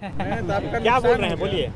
क्या बोल रहे हैं, बोलिए।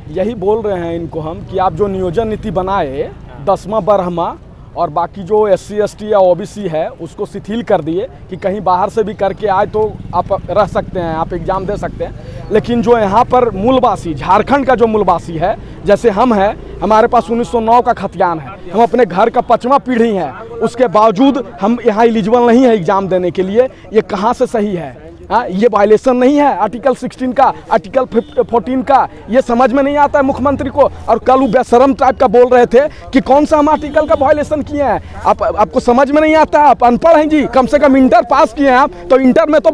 यही बोल रहे हैं इनको हम कि आप जो नियोजन नीति बनाए 10वां 12वां और बाकी जो SC ST या OBC है उसको शिथिल कर दिए कि कहीं बाहर से भी करके आए तो आप रह सकते हैं, आप एग्ज़ाम दे सकते हैं। लेकिन जो यहाँ पर मूलवासी झारखंड का जो मूलवासी है, जैसे हम हैं, हमारे पास 1909 का खतियान है, हम अपने घर का 5वां पीढ़ी हैं, उसके बावजूद हम यहाँ एलिजिबल नहीं है एग्ज़ाम देने के लिए। ये कहाँ से सही है? हाँ, ये वायलेशन नहीं है आर्टिकल 16 का, आर्टिकल 14 का? ये समझ में नहीं आता है मुख्यमंत्री को। और कल वो बेशरम टाइप का बोल रहे थे कि कौन सा हम आर्टिकल का वायलेशन किए हैं। आपको समझ में नहीं आता, आप अनपढ़ हैं जी। कम से कम इंटर पास किए हैं आप, तो इंटर में तो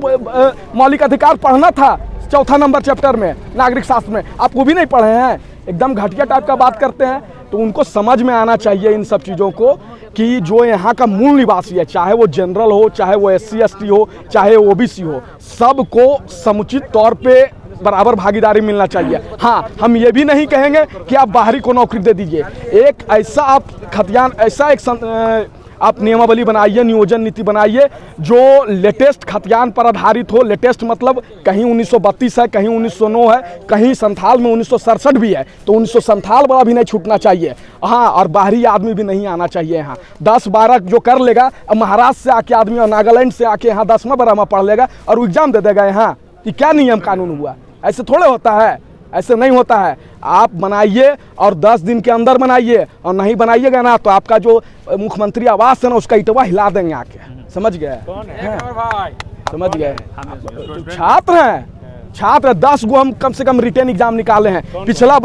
मौलिक अधिकार पढ़ना था 4 नंबर चैप्टर में नागरिक शास्त्र में, आप वो भी नहीं पढ़े हैं। एकदम घटिया टाइप का बात करते हैं। तो उनको समझ में आना चाहिए इन सब चीज़ों को कि जो यहाँ का मूल निवासी है, चाहे वो जनरल हो, चाहे वो SC ST हो, चाहे OBC हो, सबको समुचित तौर पे बराबर भागीदारी मिलना चाहिए। हाँ, हम ये भी नहीं कहेंगे कि आप बाहरी को नौकरी दे दीजिए। एक ऐसा आप खतियान, ऐसा एक आप नियमावली बनाइए, नियोजन नीति बनाइए जो लेटेस्ट खतियान पर आधारित हो। लेटेस्ट मतलब कहीं 1932 है, कहीं 1909 है, कहीं संथाल में 1967 भी है, तो 1967 वाला भी नहीं छूटना चाहिए। हाँ, और बाहरी आदमी भी नहीं आना चाहिए यहाँ। 10-12 जो कर लेगा, अब महाराष्ट्र से आके आदमी और नागालैंड से आके यहाँ 10वां 12वां पढ़ लेगा और एग्जाम दे देगा यहाँ। ये क्या नियम कानून हुआ? ऐसे थोड़े होता है, ऐसे नहीं होता है। आप बनाइए और 10 दिन के अंदर बनाइए, और नहीं बनाइएगा ना तो आपका जो मुख्यमंत्री आवास है ना उसका इटवा हिला देंगे आके। समझ गए? समझ गए? छात्र हैं, छात्र 10 गो हम कम से कम रिटेन एग्जाम निकाले हैं। पिछला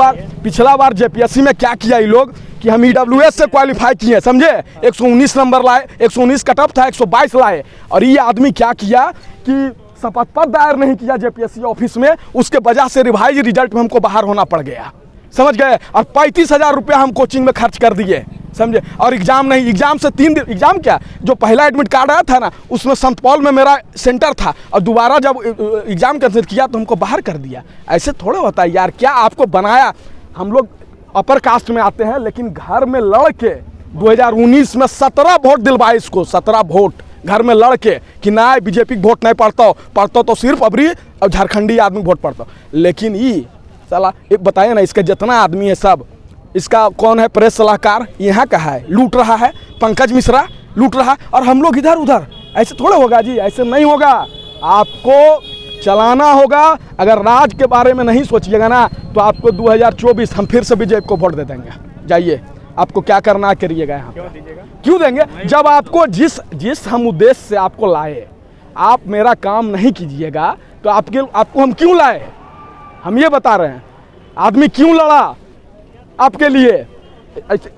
बार JPSC में क्या किया ये लोग कि हम EWS से क्वालिफाई किए, समझे? 119 नंबर लाए, 119 कट ऑफ था, 122 लाए। और ये आदमी क्या किया कि शपथ पत्र दायर नहीं किया JPSC ऑफिस में, उसके वजह से रिवाइज रिजल्ट में हमको बाहर होना पड़ गया। समझ गए? और 35,000 रुपया हम कोचिंग में खर्च कर दिए, समझे? और एग्जाम नहीं, एग्जाम से 3 दिन, एग्जाम क्या, जो पहला एडमिट कार्ड आया था ना उसमें संत पॉल में मेरा सेंटर था, और दोबारा जब एग्जाम कैंसिल किया तो हमको बाहर कर दिया। ऐसे थोड़े होता है यार। क्या आपको बनाया? हम लोग अपर कास्ट में आते हैं, लेकिन घर में लड़ के 2019 में 17 वोट दिलवाए इसको, 17 वोट घर में लड़ के कि ना BJP वोट नहीं पड़ता तो सिर्फ अबरी और झारखंडी आदमी वोट पड़ता। लेकिन ये साला एक बताइए ना, इसका जितना आदमी है सब, इसका कौन है प्रेस सलाहकार यहाँ का है, लूट रहा है, पंकज मिश्रा लूट रहा है, और हम लोग इधर उधर। ऐसे थोड़े होगा जी, ऐसे नहीं होगा। आपको चलाना होगा। अगर राज के बारे में नहीं सोचिएगा ना तो आपको 2024 हम फिर से BJP को वोट दे देंगे। जाइए, आपको क्या करना करिएगा। यहाँ क्यों देंगे? जब आपको जिस हम उद्देश्य से आपको लाए, आप मेरा काम नहीं कीजिएगा तो आपको हम क्यों लाए? हम ये बता रहे हैं। आदमी क्यों लड़ा आपके लिए?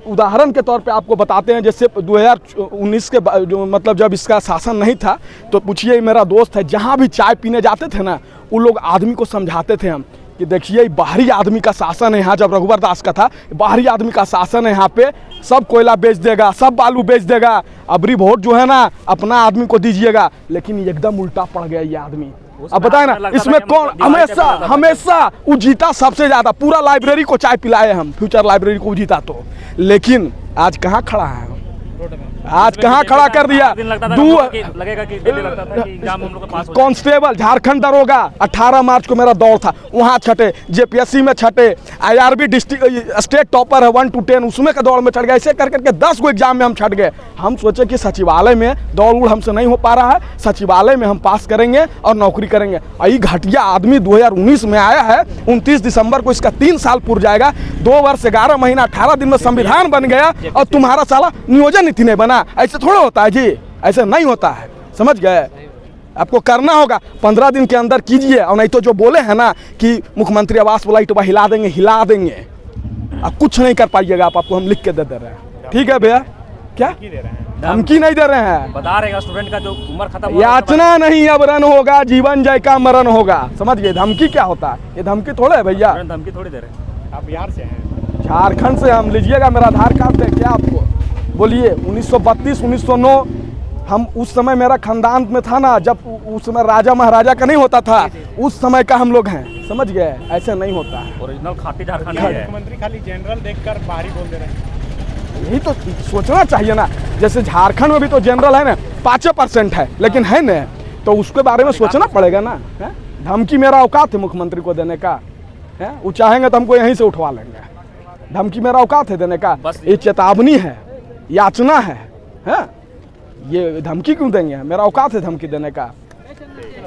उदाहरण के तौर पे आपको बताते हैं। जैसे 2019 के जो मतलब जब इसका शासन नहीं था, तो पूछिए, मेरा दोस्त है, जहाँ भी चाय पीने जाते थे ना, वो लोग आदमी को समझाते थे हम कि देखिए बाहरी आदमी का शासन है यहाँ। जब रघुवर दास का था, बाहरी आदमी का शासन है यहाँ पे, सब कोयला बेच देगा, सब बालू बेच देगा, अबरी वोट जो है ना अपना आदमी को दीजिएगा। लेकिन एकदम उल्टा पड़ गया ये आदमी। अब बताए ना, इसमें कौन हमेशा वो जीता सबसे ज्यादा। पूरा लाइब्रेरी को चाय पिलाए हम, फ्यूचर लाइब्रेरी को जीता तो। लेकिन आज कहाँ खड़ा है? आज कहाँ खड़ा कर दिया? कांस्टेबल झारखंड दरोगा 18 मार्च को मेरा दौड़ था, वहाँ छठे, JPSC में छठे, IRB डिस्ट्रिक्ट स्टेट टॉपर है 1 to 10, उसमें का दौड़ में चढ़ गया। ऐसे करके 10 गो एग्जाम में हम छट गए। हम सोचे कि सचिवालय में दौड़ हमसे नहीं हो पा रहा है, सचिवालय में हम पास करेंगे और नौकरी करेंगे। और ये घटिया आदमी 2019 में आया है, 29 दिसंबर को इसका 3 साल पूर जाएगा। 2 वर्ष 11 महीना 18 दिन में संविधान बन गया और तुम्हारा साला नियोजन नीति नहीं बना। ऐसे थोड़ा होता है जी, ऐसे नहीं होता है। समझ गए? आपको करना होगा 15 दिन के अंदर कीजिए, और नहीं तो जो बोले हैं ना कि मुख्यमंत्री आवास वाला इटवा हिला देंगे, आप कुछ नहीं कर पाइएगा। आपको हम लिख के दे रहे हैं, ठीक है भैया? क्या धमकी नहीं दे रहे हैं, बता रहे हैं स्टूडेंट का जो उम्र खत्म, याचना नहीं अब रन होगा, जीवन जय का मरण होगा। समझ गए? धमकी क्या होता है? ये धमकी थोड़े है भैया, धमकी थोड़ी दे रहे हैं। आप बिहार से हैं? झारखंड से हम। लीजिएगा, मेरा आधार कार्ड है क्या आपको? बोलिए। 1932 1909 हम उस समय मेरा खानदान में था ना, जब उस समय राजा महाराजा का नहीं होता था, उस समय का हम लोग हैं। समझ गए? ऐसे नहीं होता है। ओरिजिनल खाटी झारखंड है। मुख्यमंत्री खाली जनरल देखकर बाहरी बोल दे रहे हैं। यही तो सोचना चाहिए ना। जैसे झारखंड में भी तो जनरल है ना, 5% है, लेकिन है ना, तो उसके बारे में सोचना पड़ेगा ना। धमकी मेरा औकात है मुख्यमंत्री को देने का? है वो चाहेंगे तो हमको यहीं से उठवा लेंगे। धमकी मेरा औकात है देने का? ये चेतावनी है, याचना है, ये धमकी क्यों देंगे? मेरा औकात है धमकी देने का?